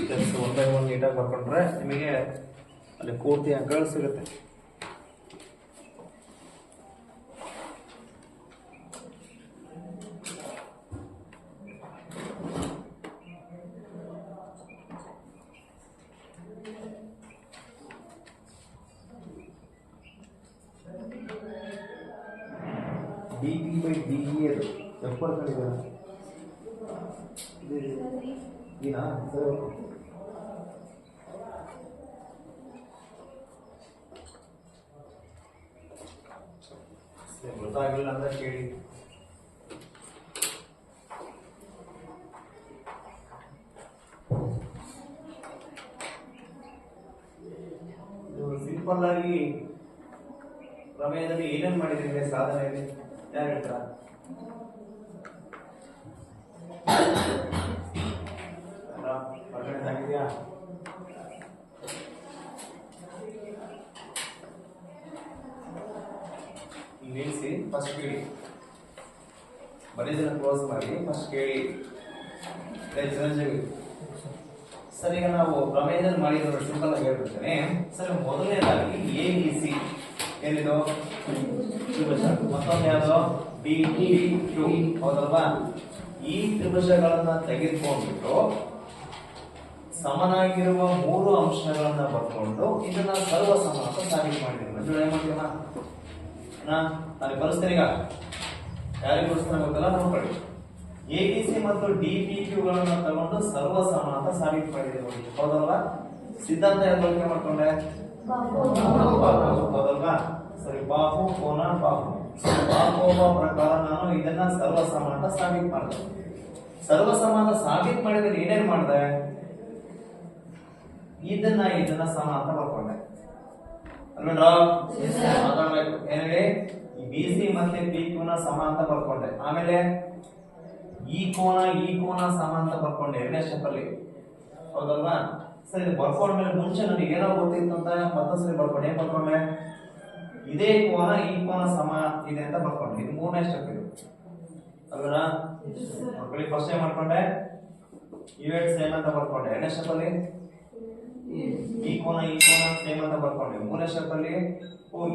ಸ್ಟೆಪ್ಸ್ 1 by 1 ನೀಟಾಗಿ ಬರ್ಕೊಂಡ್ರೆ ನಿಮಗೆ ಅಲ್ಲಿ ಪೂರ್ತಿ ಅಂಕಗಳು ಸಿಗುತ್ತೆ. D B by D E ಅದು ಎಪ್ಪರ್ ಕಳಿದಾರ ಏನಾ ಸರ್? ಗೊತ್ತಾಗಲಿಲ್ಲ ಅಂತ ಕೇಳಿ. ಸಿಂಪಲ್ ಆಗಿ ಪ್ರಮೇಯದಲ್ಲಿ ಏನೇನು ಮಾಡಿದ್ರೆ ಸಾಧನೆಯಲ್ಲಿ ಯಾರು ಹೇಳ್ತಾರ? ಆಗಿದೆಯಾ? ನಿಲ್ಲಿಸಿ ಫಸ್ಟ್ ಬಿಡಿ. ಬರೀದನ್ನ ಕ್ಲೋಸ್ ಮಾಡಿ ಫಸ್ಟ್ ಕೇಳಿ ಚಿರಂಜೀವಿ ಸರ್. ಈಗ ನಾವು ಪ್ರಮೇಯದಲ್ಲಿ ಮಾಡಿರೋ ಸಿಂಪಲ್ ಆಗಿ ಹೇಳ್ಬಿಡ್ತೇನೆ ಸರ್. ಮೊದಲನೇದಾಗಿ ಎ ಬಿ ಸಿ ಏನಿದು ತ್ರಿಭುಜ, ಮತ್ತೊಂದು ಯಾವುದು ಬಿ ಟಿ ಕ್ಯೂ, ಹೌದಲ್ವಾ? ಈ ತ್ರಿಭುಜಗಳನ್ನ ತೆಗೆದುಕೊಂಡ್ಬಿಟ್ಟು ಸಮನಾಗಿರುವ ಮೂರು ಅಂಶಗಳನ್ನ ಬರ್ಕೊಂಡು ಇದನ್ನ ಸರ್ವ ಸಮ ಅಂತ ಸಾಬೀತು ಮಾಡಿದ್ದೀವಿ. ಏನ್ ಮಾಡ್ತೀವಣ್ಣ ನಾನು ಬರೆಸ್ತೇನೆ. ಈಗ ಯಾರಿಗೆ ಬರೆಸ್ತಾನೆ ಗೊತ್ತಲ್ಲ, ನೋಡ್ಕೊಳ್ಳಿ. ಎ ಬಿ ಸಿ ಮತ್ತು ಡಿ ಪಿ ಕ್ಯೂ ಗಳನ್ನ ತಗೊಂಡು ಸರ್ವ ಸಮ ಅಂತ ಸಾಬೀತು ಮಾಡಿದ್ದೀವಿ, ಹೌದಲ್ವಾ? ಸಿದ್ಧಾಂತ ಯಾರು ಬಳಕೆ ಮಾಡ್ಕೊಂಡೆ? ಹೌದಲ್ವಾ? ಸರಿ, ಬಾಹು ಕೋನ ಬಾಹು. ಬಾಹುವ ಪ್ರಕಾರ ನಾನು ಇದನ್ನ ಸರ್ವ ಸಮ ಅಂತ ಸಾಬೀತು ಮಾಡಿದೆ. ಸರ್ವ ಸಮ ಅಂತ ಸಾಬೀತು ಮಾಡಿದ್ರೆ ಏನೇನ್ ಮಾಡಿದೆ? ಇದನ್ನ ಸಮ ಅಂತ ಬರ್ಕೊಂಡೆ ಅಲ್ವೇನ್ರ? ಮಾತಾಡ್ಬೇಕು. ಏನೇಳಿ ಬಿ ಸಿ ಮತ್ತೆ ಪಿ ಕ್ಯೂನ ಸಮ ಅಂತ ಬರ್ಕೊಂಡೆ. ಆಮೇಲೆ ಈ ಕೋನ ಸಮ ಅಂತ ಬರ್ಕೊಂಡೆ ಎರಡನೇ ಸ್ಟೆಪ್ ಅಲ್ಲಿ, ಹೌದಲ್ವಾ? ಸರಿ, ಬರ್ಕೊಂಡ್ಮೇಲೆ ಮುಂಚೆ ನನಗೆ ಏನೋ ಗೊತ್ತಿತ್ತು ಅಂತ ಮತ್ತೊಂದ್ಸರಿ ಬರ್ಕೊಂಡೆ. ಏನ್ ಬರ್ಕೊಂಡೆ? ಇದೇ ಕೋನ ಈ ಕೋನ ಸಮ ಇದೆ ಅಂತ ಬರ್ಕೊಂಡೆ. ಇದು ಮೂರನೇ ಸ್ಟೆಪ್ ಇದು, ಅಲ್ವಾ? ಮಕ್ಕಳಿಗೆ ಫಸ್ಟ್ ಏನ್ ಮಾಡ್ಕೊಂಡೆ? ಇವೆಟ್ ಸೇಮ್ ಅಂತ ಬರ್ಕೊಂಡೆ. ಎರಡನೇ ಸ್ಟೆಪ್ ಅಲ್ಲಿ ಈ ಕೋನ ಸೇಮ್ ಅಂತ ಬರ್ಕೊಂಡೆ. ಮೂರನೇ ಸ್ಟೆಪ್ ಅಲ್ಲಿ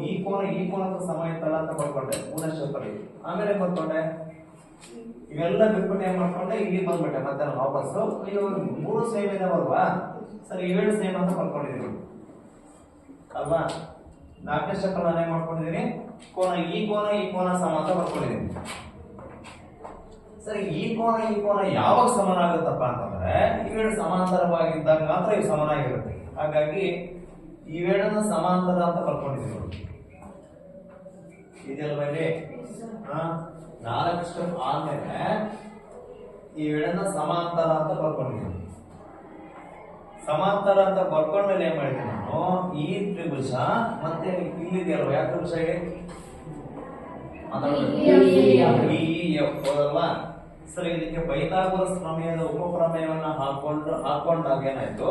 ಈ ಕೋನ ಸಮ ಇತ್ತಲ್ಲ ಅಂತ ಬರ್ಕೊಂಡೆ ಮೂರನೇ ಸ್ಟೆಪ್ ಅಲ್ಲಿ. ಆಮೇಲೆ ಬರ್ಕೊಂಡೆ ಇವೆಲ್ಲ ಬಿಟ್ಬಿಟ್ಟು ಏನ್ ಮಾಡ್ಕೊಂಡೆ? ಇಲ್ಲಿ ಬಂದ್ಬಿಟ್ಟೆ ಮತ್ತೆ ನಾನು ವಾಪಸ್ಸು. ಅಯ್ಯೋ, ಮೂರು ಸೇಮ್ ಇದಾವಲ್ವಾ? ಸರಿ, ಇವೆರಡು ಸೇಮ್ ಅಂತ ಬರ್ಕೊಂಡಿದೀನಿ ಅಲ್ವಾ? ನಾಲ್ಕನೇ ಸ್ಟೆಪ್ ಅಲ್ಲಿ ನಾನು ಏನ್ ಮಾಡ್ಕೊಂಡಿದೀನಿ? ಈ ಕೋನ ಸಮ ಅಂತ ಬರ್ಕೊಂಡಿದೀನಿ. ಸರಿ, ಈ ಕೋನ ಯಾವಾಗ ಸಮನಾಗುತ್ತಪ್ಪ ಅಂತಂದ್ರೆ ಇವೆರಡು ಸಮಾಂತರವಾಗಿದ್ದಾಗ ಮಾತ್ರ ಇವು ಸಮನಾಗಿರುತ್ತೆ. ಹಾಗಾಗಿ ಇವೆರಡನ್ನ ಸಮಾಂತರ ಅಂತ ಬರ್ಕೊಂಡಿದ್ದೀವಿ. ಇದೆಯಲ್ವಾ ಇಲ್ಲಿ? ನಾಲ್ಕು ಸ್ಟೆಪ್ ಆದ್ಮೇಲೆ ಇವೆರಡನ್ನ ಸಮಾಂತರ ಅಂತ ಬರ್ಕೊಂಡಿದ್ದೀವಿ. ಸಮಾಂತರ ಅಂತ ಬರ್ಕೊಂಡ್ಮೇಲೆ ಏನ್ ಮಾಡಿದೆ ನಾನು? ಈ ತ್ರಿಭುಜ ಮತ್ತೆ ಇಲ್ಲಿದೆಯಲ್ವಾ? ಯಾವ ತ್ರಿಭುಜ ಇದೆ? ಹೌದಲ್ವಾ? ಸರಿ, ಇದಕ್ಕೆ ಪೈಥಾಗೋರಸ್ ಪ್ರಮೇಯದ ಉಪಪ್ರಮೇಯವನ್ನ ಹಾಕೊಂಡಾಗ ಏನಾಯ್ತು?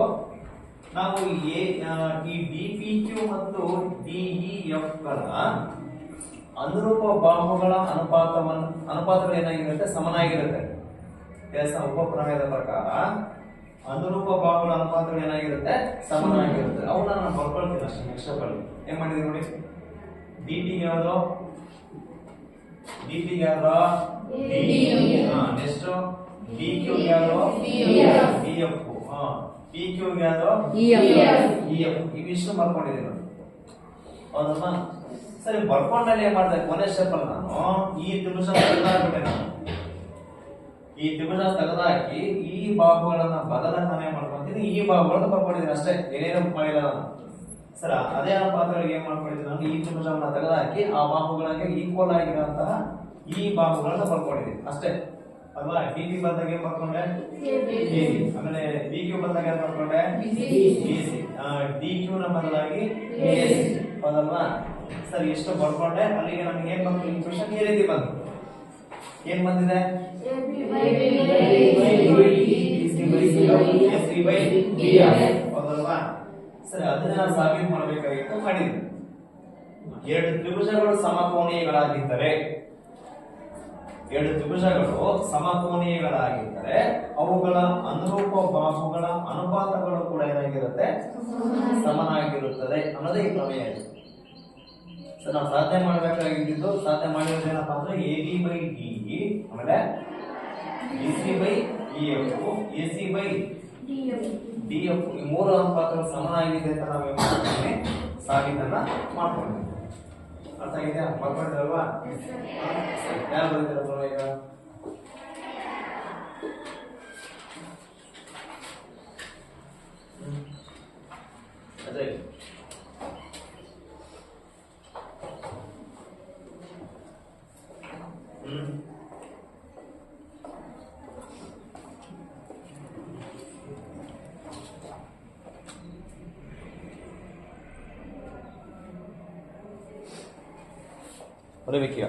ನಾವು ಈ ಡಿ ಪಿ ಕ್ಯೂ ಮತ್ತು ಡಿಇ ಎಫ್ ಗಳ ಅನುರೂಪ ಬಾಹುಗಳ ಅನುಪಾತಗಳು ಏನಾಗಿರುತ್ತೆ? ಸಮನಾಗಿರುತ್ತೆ. ಕೆಲಸ ಉಪಪ್ರಮೇಯದ ಪ್ರಕಾರ ಅನುರೂಪ ಬಾಹುಗಳ ಅನುಪಾತಗಳು ಏನಾಗಿರುತ್ತೆ? ಸಮನಾಗಿರುತ್ತೆ. ಅವನ್ನ ನಾನು ಬರ್ಕೊಳ್ತೀನಿ ಅಷ್ಟೇ. ನೆಕ್ಸ್ಟ್ ಅಲ್ಲಿ ಏನ್ ಮಾಡಿದ್ವಿ ನೋಡಿ. ಡಿ ಪಿ ಯಾವುದು? ಡಿ ಪಿ ಯಾರು? ನೆಕ್ಸ್ಟ್ ಡಿ ಕ್ಯೂ ಯಾರು? D F. ಪಿ ಕ್ಯೂ ಯಾರು? E F. ಇವಿಷ್ಟು ಬರ್ಕೊಂಡಿದ್ದೀನಿ ನೋಡಿ, ಹೌದಮ್ಮ? ಸರಿ, ಬರ್ಕೊಂಡಲ್ಲಿ ಏನ್ ಮಾಡಿದೆ? ಕೊನೆ ಸ್ಟೆಪ್ ಅಲ್ಲಿ ನಾನು ಈ ತ್ರಿಭುಜ ತೆಗೆದಾಕ್ಬಿಟ್ಟೆ. ನಾನು ಈ ತ್ರಿಭುಜ ತೆಗೆದಾಕಿ ಈ ಬಾಹುಗಳನ್ನ ಬದಲಾವಣೆ ಮಾಡ್ಕೊಂತೀನಿ. ಈ ಬಾಹುಗಳನ್ನ ಬರ್ಕೊಂಡಿದ್ದೀನಿ ಅಷ್ಟೇ, ಏನೇನು ಮಾಡಿಲ್ಲ ನಾನು. ಸರ, ಅದೇ ಅನುಪಾತಗಳಿಗೆ ಏನ್ ಮಾಡ್ಕೊಂಡಿದ್ದೀನಿ ನಾನು? ಈ ತ್ರಿಭುಜವನ್ನ ತೆಗೆದಾಕಿ ಆ ಬಾಹುಗಳಿಗೆ ಈಕ್ವಲ್ ಆಗಿರುವಂತಹ ಈ ಬಾಹುಗಳನ್ನ ಬರ್ಕೊಂಡಿದ್ದೀನಿ ಅಷ್ಟೇ, ಅಲ್ವಾ? ಡಿ ಪಿ ಬಂದಾಗ ಏನ್ ಬರ್ಕೊಂಡೆ? ಆಮೇಲೆ ಡಿ ಕ್ಯೂ ಬಂದಾಗ ಏನ್ ಬರ್ಕೊಂಡೆ? ಡಿ ಕ್ಯೂ ನ ಬದಲಾಗಿ ಹೌದಲ್ವಾ? ಸರಿ, ಎಷ್ಟು ಬರ್ಕೊಂಡೆ? ಅಲ್ಲಿಗೆ ನಮ್ಗೆ ಏನ್ ಬಂತು? ಇಕ್ವೇಷನ್ ಈ ರೀತಿ ಬಂತು. ಏನ್ ಬಂದಿದೆ? ಹೌದಲ್ವಾ? ಸರಿ, ಅದನ್ನ ನಾವು ಸಾಬೀತು ಮಾಡಬೇಕಾಗಿತ್ತು, ಮಾಡಿದ್ವಿ. ಎರಡು ತ್ರಿಭುಜಗಳು ಸಮಕೋನೀಯಗಳಾಗಿದ್ದರೆ ಅವುಗಳ ಅನುರೂಪ ಬಾಹುಗಳ ಅನುಪಾತಗಳು ಕೂಡ ಏನಾಗಿರುತ್ತೆ? ಸಮನಾಗಿರುತ್ತದೆ ಅನ್ನೋದೇ ಈ ಪ್ರಮೇಯ. ಸೊ ನಾವು ಸಾಧನೆ ಮಾಡಬೇಕಾಗಿದ್ದು, ಸಾಧನೆ ಮಾಡಿರೋದು ಏನಪ್ಪಾ ಅಂದ್ರೆ ಎ ಬಿ ಬೈ ಡಿ, ಆಮೇಲೆ B C by E F, A C by D F, ಈ ಮೂರು ಅನುಪಾತಗಳು ಸಮನಾಗಿದೆ ಅಂತ ನಾವು ಏನ್ ಮಾಡ್ತೀವಿ? ಸಾಬೀತನ್ನ ಮಾಡ್ಕೊಂಡಿದ್ದೀವಿ. ಅರ್ಥ ಆಗಿದೆಯಾ? ಬರ್ಕೊಂಡಿದ್ರಲ್ವಾ? ಯಾರು ಬರೀತಾರಲ್ವ ಈಗ? ಅದೇ ಬರಬೇಕೀಗ.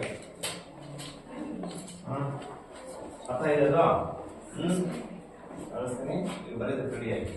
ಅರ್ಥ ಇದೆ ಅದು? ಕಳಿಸ್ತೀನಿ, ಬರೀದ್ರೆ ರೆಡಿ ಆಗಿ.